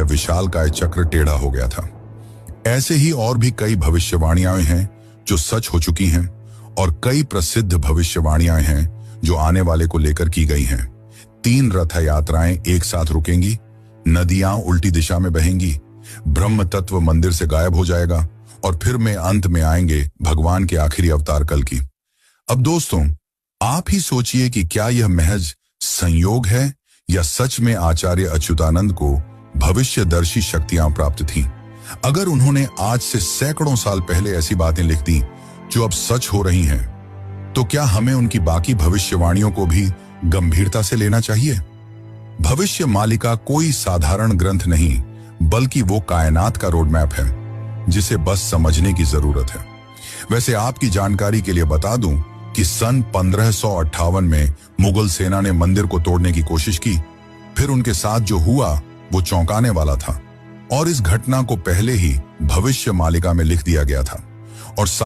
यह विशालकाय चक्र टेढ़ा हो गया था। ऐसे ही और भी कई भविष्यवाणियां हैं जो सच हो चुकी हैं और कई प्रसिद्ध भविष्यवाणियां हैं जो आने वाले को लेकर की गई हैं। 3 रथ यात्राएं एक साथ रुकेंगी, नदियां उल्टी दिशा में बहेंगी, ब्रह्म तत्व मंदिर से गायब हो जाएगा और फिर में अंत में आएंगे भगवान के आखिरी अवतार कल की। अब दोस्तों, आप ही सोचिए कि क्या यह महज संयोग है या सच में आचार्य अच्युतानंद को भविष्यदर्शी शक्तियां प्राप्त थीं। अगर उन्होंने आज से सैकड़ों साल पहले ऐसी बातें लिख दी जो अब सच हो रही हैं, तो क्या हमें उनकी बाकी भविष्यवाणियों को भी गंभीरता से लेना चाहिए? भविष्य मालिका कोई साधारण ग्रंथ नहीं, बल्कि वो कायनात का रोडमैप है जिसे बस समझने की जरूरत है। वैसे आपकी जानकारी के लिए बता दूं कि सन 1558 में मुगल सेना ने मंदिर को तोड़ने की कोशिश की। फिर उनके साथ जो हुआ वो चौंकाने वाला था और इस घटना को पहले ही भविष्य मालिका में लिख दिया गया था और